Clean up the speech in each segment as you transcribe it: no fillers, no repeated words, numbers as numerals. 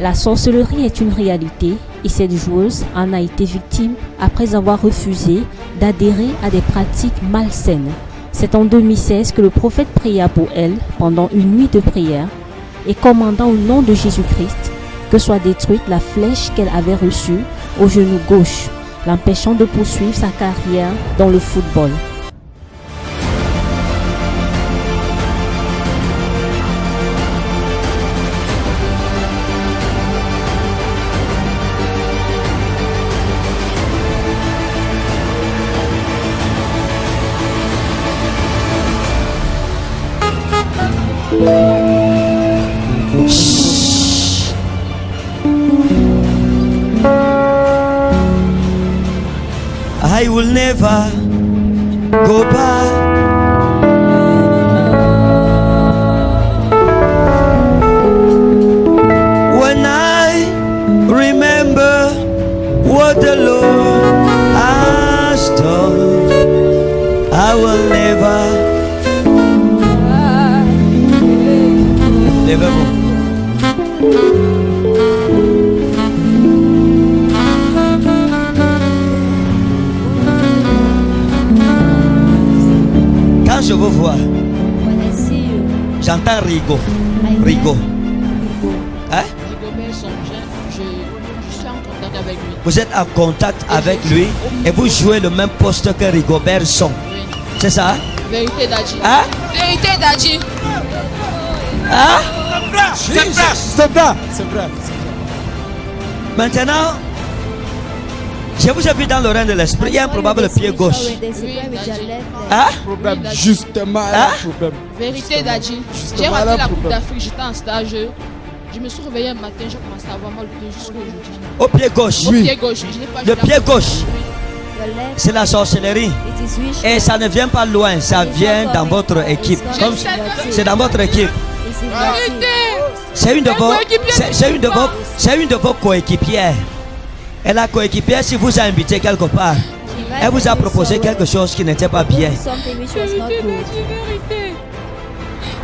La sorcellerie est une réalité et cette joueuse en a été victime après avoir refusé d'adhérer à des pratiques malsaines. C'est en 2016 que le prophète pria pour elle pendant une nuit de prière et commandant au nom de Jésus-Christ que soit détruite la flèche qu'elle avait reçue au genou gauche, l'empêchant de poursuivre sa carrière dans le football. I will never go back. When I remember what the Lord has done, I will never. Quand je vous vois, j'entends Rigo. Rigo. Hein? Je suis en contact avec lui. Vous êtes en contact avec lui et vous jouez le même poste que Rigobert Song. C'est ça? Vérité d'Adji. Hein? Vérité d'Adji. Hein? C'est vrai. Maintenant, je vous ai vu dans le règne de l'esprit. Il y a un probable pied gauche. Hein? Problème, justement, Hein? problème. Vérité d'Adji. J'ai raté la Coupe d'Afrique, j'étais en stage. Je me suis réveillé un matin, j'ai commencé à avoir mal au pied jusqu'à aujourd'hui. Au pied gauche. Au pied gauche. Je n'ai pas Le vu la pied Coupe gauche. d'Afrique. C'est la sorcellerie. Et ça ne vient pas loin, ça vient dans votre équipe. Comme c'est dans votre équipe. Vérité. C'est une de vos coéquipières. Et la coéquipière, si vous a invité quelque part, elle vous a proposé quelque chose qui n'était pas bien. Vérité d'Adji, vérité.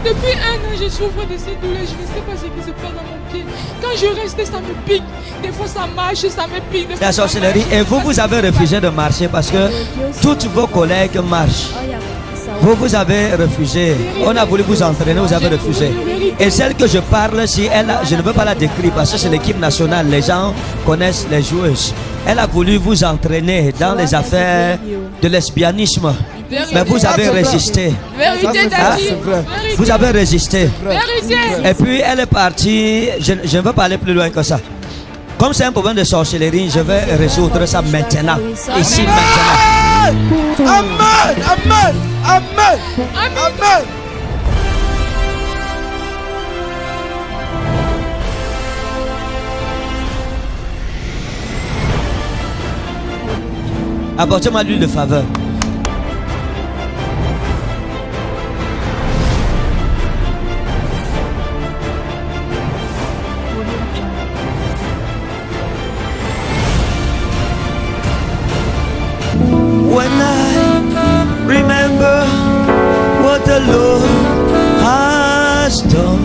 Depuis 1 an, je souffre de ces douleurs. Je ne sais pas ce qui se passe dans mon pied. Quand je reste, ça me pique. Des fois, ça marche, ça me pique. Des fois, La ça sorcellerie. marche. Et vous avez refusé de marcher parce que toutes vos collègues marchent. Vous avez refusé. On a voulu vous entraîner, vous avez refusé. Et celle que je parle, si elle, je ne veux pas la décrire parce que c'est l'équipe nationale. Les gens connaissent les joueuses. Elle a voulu vous entraîner dans les affaires de lesbianisme. Mais vous avez résisté. Vérité d'Adji. c'est vrai. Vous avez résisté. Vérité. Et puis elle est partie. Je ne veux pas aller plus loin que ça. Comme c'est un problème de sorcellerie, je vais résoudre ça maintenant. Ici, maintenant. Amen. Apportez-moi l'huile de faveur. When I remember what the Lord has done,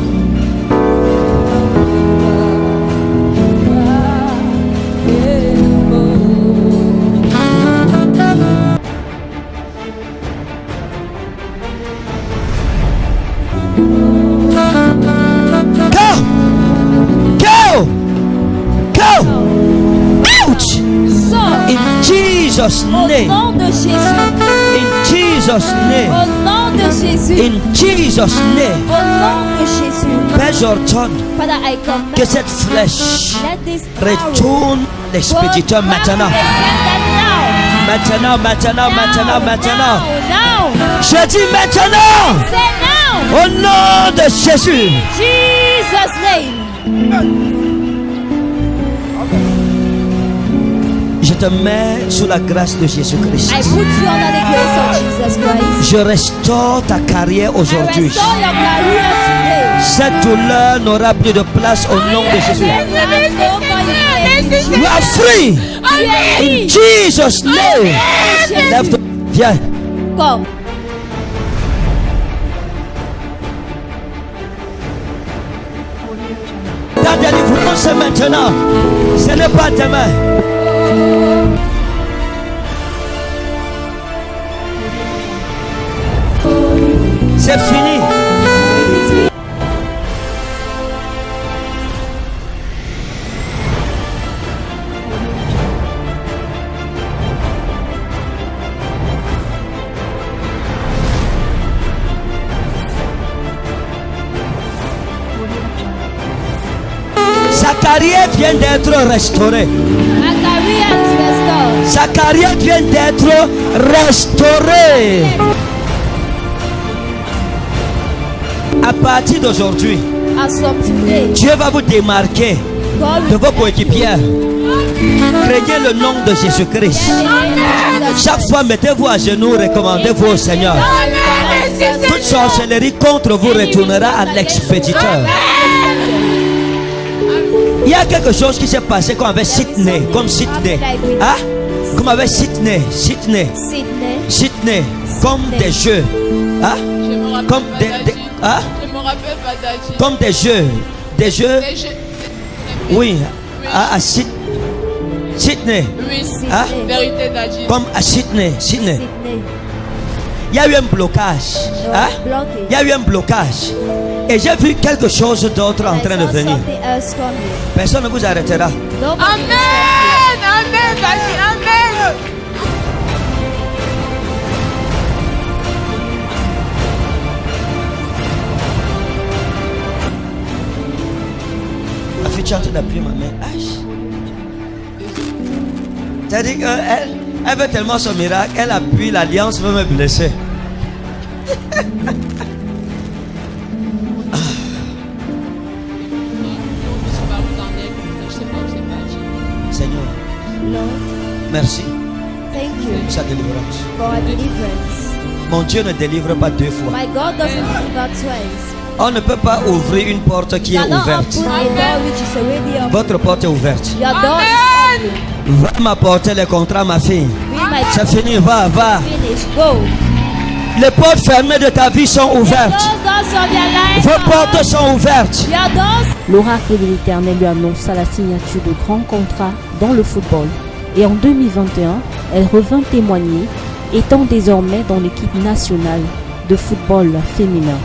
go! Ouch! In Jesus' Au name. nom de Jésus. In Jesus' Au name. nom de Jésus. In Jesus' name. Au nom de Jésus. Père, j'ordonne Father, I command. que cette flèche Let this arrow retourne l'expéditeur go back maintenant. to the sender now. Maintenant. Now. Je dis maintenant. Say now. Au nom de Jésus. Jesus' name. Je te mets sous la grâce de Jésus-Christ. I put you under the grace of Jesus Christ. Je restaure ta carrière I aujourd'hui. restore your career today. Cette douleur n'aura plus de place au nom de Jésus. You are free. In Jesus' name. Lève-toi. Viens. Come. Dans des livres, c'est maintenant. Ce n'est pas demain. C'est fini. Sa carrière vient d'être restaurée. My career is restored. Sa carrière vient d'être restaurée. À partir d'aujourd'hui, As from today, Dieu va vous démarquer God de will vos coéquipiers. Craignez le nom de Jésus-Christ. Chaque fois, mettez-vous à genoux, recommandez-vous au Seigneur. Toute sorcellerie contre vous retournera à l'expéditeur. Il y a quelque chose qui s'est passé comme avec Sydney, comme Sydney. Hein? Comme avec Sydney, Sydney, Sydney, comme des jeux. Hein? Je me rappelle Comme des, Badadji. hein? Je me rappelle Badadji. Comme des jeux. Des jeux. Les jeux- Oui. À Sydney. Oui, Hein? vérité d'Adji. Comme à Sydney. Sydney. Il y a eu un blocage. Hein? Il y a eu un blocage. Et j'ai vu quelque chose d'autre en train de venir. Personne ne vous arrêtera. Amen, amen, Badji, amen. La fille chante d'appuyer ma main. C'est-à-dire qu'elle veut tellement son miracle, elle appuie, l'alliance veut me blesser. Seigneur, Lord, merci thank you pour sa délivrance. for our deliverance. Mon Dieu ne délivre pas deux fois. My God doesn't deliver twice. On ne peut pas ouvrir une porte qui You est cannot ouverte. open a door which is already open. Votre porte est ouverte. Your door is open. Va m'apporter les contrats, ma fille. Read my C'est fini, va. finish. Go. Les portes fermées de ta vie sont ouvertes. Those doors of your life Vos are portes open. sont ouvertes. Your doors. L'oracle de l'Éternel lui annonça la signature de grands contrats dans le football. Et en 2021, elle revint témoigner, étant désormais dans l'équipe nationale de football féminin.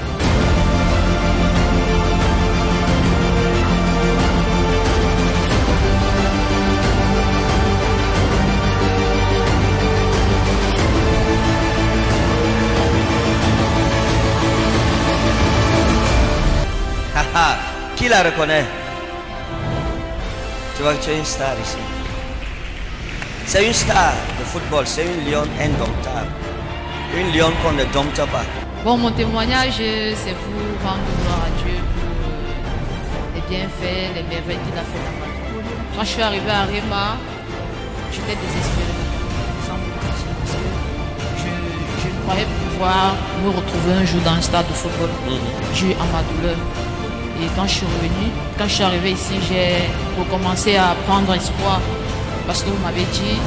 Qui la reconnaît? Tu vois que tu es une star ici. C'est une star de football, c'est une lionne indomptable. Une lionne qu'on ne dompte pas. Bon, mon témoignage, c'est pour rendre gloire à Dieu pour les bienfaits, les merveilles qu'il a fait dans ma vie. Quand je suis arrivée à Réma, j'étais désespérée. Sans me mentir, parce que je croyais pouvoir me retrouver un jour dans un stade de football. Dieu en ma douleur. Et quand je suis revenue, quand je suis arrivée ici, j'ai recommencé à prendre espoir. Parce que vous m'avez dit,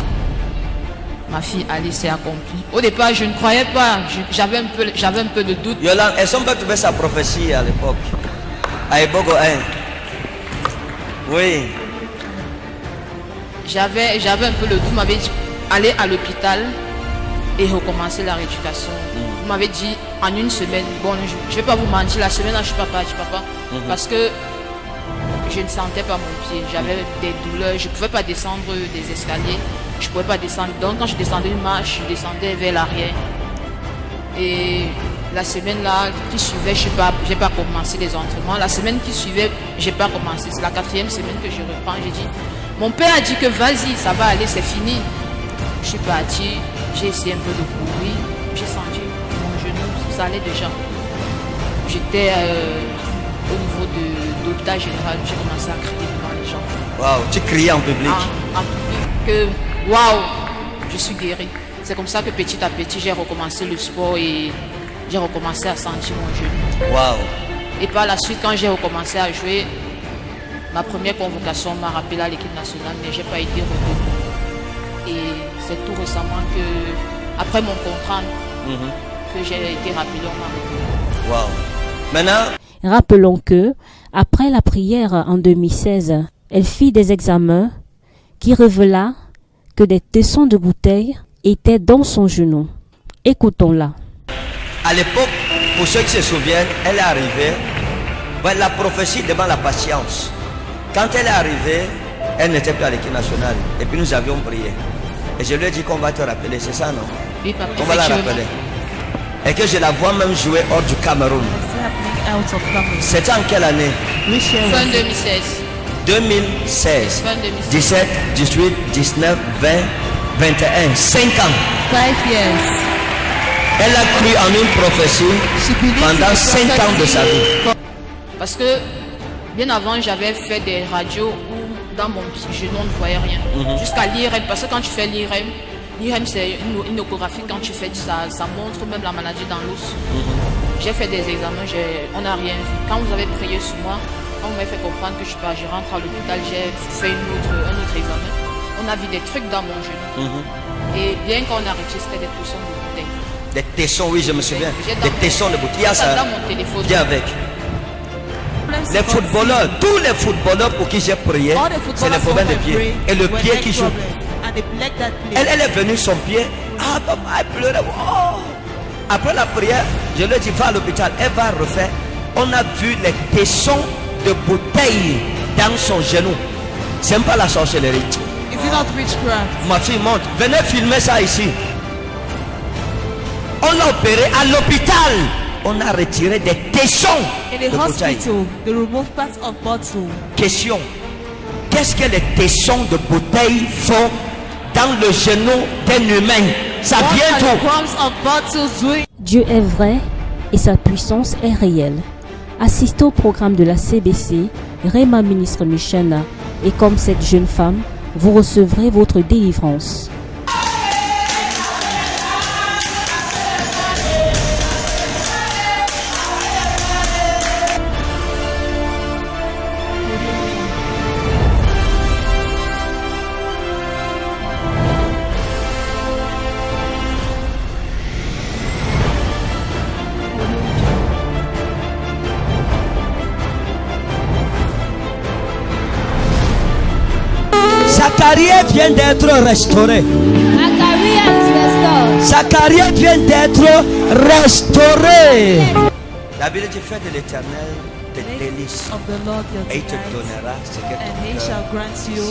ma fille Alice s'est accomplie. Au départ, je ne croyais pas. J'avais un peu de doute. Yolande, est-ce qu'on peut trouver sa prophétie à l'époque? À Ebogo 1. Oui. J'avais un peu le doute. Vous m'avez dit, aller à l'hôpital et recommencer la rééducation. Vous m'avez dit, en une semaine, bon, je ne vais pas vous mentir, la semaine là, je ne suis pas partie, papa. Parce que je ne sentais pas mon pied. J'avais des douleurs. Je ne pouvais pas descendre des escaliers. Je ne pouvais pas descendre. Donc, quand je descendais une marche, je descendais vers l'arrière. Et la semaine là qui suivait, je n'ai pas commencé les entraînements. La semaine qui suivait, je n'ai pas commencé. C'est la 4e semaine que je reprends. J'ai dit, mon père a dit que vas-y, ça va aller, c'est fini. Je suis partie, j'ai essayé un peu de courir. J'ai senti mon genou, ça allait déjà. J'étais au niveau de l'hôpital général, j'ai commencé à crier devant les gens. Waouh, tu criais en public. En public, que waouh, je suis guérie. C'est comme ça que petit à petit, j'ai recommencé le sport et j'ai recommencé à sentir mon genou. Waouh. Et par la suite, quand j'ai recommencé à jouer, ma première convocation m'a rappelé à l'équipe nationale, mais je n'ai pas été retenue. Et c'est tout récemment que, après mon contrat, que j'ai été rappelé, on m'a retenu. Waouh. Maintenant, Rappelons que, Après la prière en 2016, elle fit des examens qui révéla que des tessons de bouteille étaient dans son genou. Écoutons-la. À l'époque, pour ceux qui se souviennent, elle est arrivée. Ouais, la prophétie demande la patience. Quand elle est arrivée, elle n'était plus à l'équipe nationale. Et puis nous avions prié. Et je lui ai dit qu'on va te rappeler, c'est ça, non? Oui, papa. On va la rappeler. Et que je la vois même jouer hors du Cameroun. C'était en quelle année? Fin 2016. 2016. Fin 2016. 17, 18, 19, 20, 21. 5 ans. 5 years. Elle a cru en une prophétie pendant 5 ans de sa vie. Parce que bien avant, j'avais fait des radios où dans mon genou, on ne voyait rien. Jusqu'à l'IRM, parce que quand tu fais l'IRM c'est une échographie, quand tu fais ça, ça montre même la maladie dans l'os. J'ai fait des examens, on n'a rien vu. Quand vous avez prié sur moi, quand vous m'avez fait comprendre que je rentre à l'hôpital, j'ai fait un autre examen. On a vu des trucs dans mon genou. Et bien qu'on a retiré, c'était des tessons de bouteille. Des tessons, oui, je me souviens. Des tessons de bouteille. Il y a ça dans mon téléphone. Viens avec. Les footballeurs, tous les footballeurs pour qui j'ai prié, c'est le problème de pied. Et le pied qui joue. Elle est venue, son pied. Ah, papa, elle pleurait. Oh. Après la prière, je lui ai dit, va à l'hôpital. Elle va refaire. On a vu les tessons de bouteille dans son genou. C'est même pas la sorcellerie. Is it not witchcraft? Ma fille monte. Venez filmer ça ici. On l'a opéré à l'hôpital. On a retiré des tessons In the de bouteille. hospital, they remove parts of bottle. Question. Qu'est-ce que les tessons de bouteille font dans le genou d'un humain? Ça What vient are the d'où? crumbs of bottles doing? Dieu est vrai et sa puissance est réelle. Assistez au programme de la CBC, Rema Ministre Mission, et comme cette jeune femme, vous recevrez votre délivrance. Sa carrière vient d'être restaurée. My career is restored. Sa carrière vient d'être restaurée. La Bible dit, fais de l'Éternel des délices. Of the Lord your Et il te delight, donnera ce que and he ton shall cœur grant you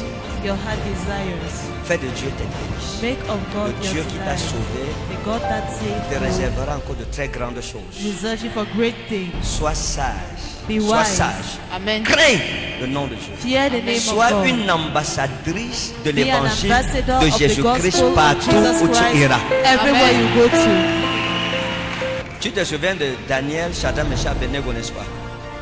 your heart desires. Fais de Dieu tes délices. Make of God Le your Dieu qui t'a delight. sauvé The God that te saved you réservera encore de très grandes choses. reserves you for great things. Sois sage. Be Sois wise. sage. Amen. Crains le nom de Dieu. Fear the name of Sois God. une ambassadrice de Be an l'évangile ambassador de of the Jésus-Christ gospel of partout Jesus où tu Christ iras. everywhere Amen. you go to. Tu te souviens de Daniel, Shadrach, Meshach, Abednego, n'est-ce pas?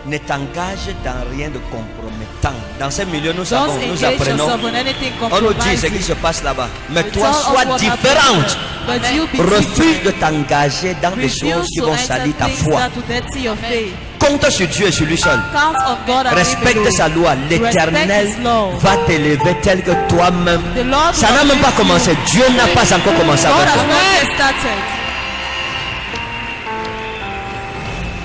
Ne t'engage dans rien de compromettant. Dans ces milieux, nous savons, Don't nous engage apprenons. yourself on anything On nous dit ce qui compromising. se passe là-bas. Mais We toi, tell us sois what différente. happened. But you be Refuse de different. t'engager dans des choses Refuse qui to vont enter salir ta things foi. that will dirty your faith. Compte sur Dieu et sur lui seul. Count on God and him Respecte alone. sa loi. L'Éternel Respect his law. va t'élever tel que toi-même. The Lord Ça will n'a même pas uplift you. commencé. Dieu n'a pas encore commencé God avec has toi. not yet started.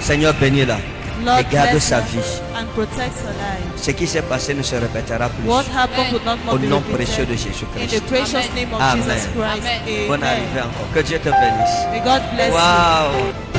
Seigneur, bénis-la. Lord, Et garde bless sa her vie. and protect her life. Ce qui s'est passé ne se répétera plus. What happened would not more Au be nom précieux repeated. de In Jésus-Christ. the precious Amen. name of Amen. Jesus Christ. Amen. Bonne Amen. arrivée encore. Que Dieu te bénisse. May God bless you. Waouh.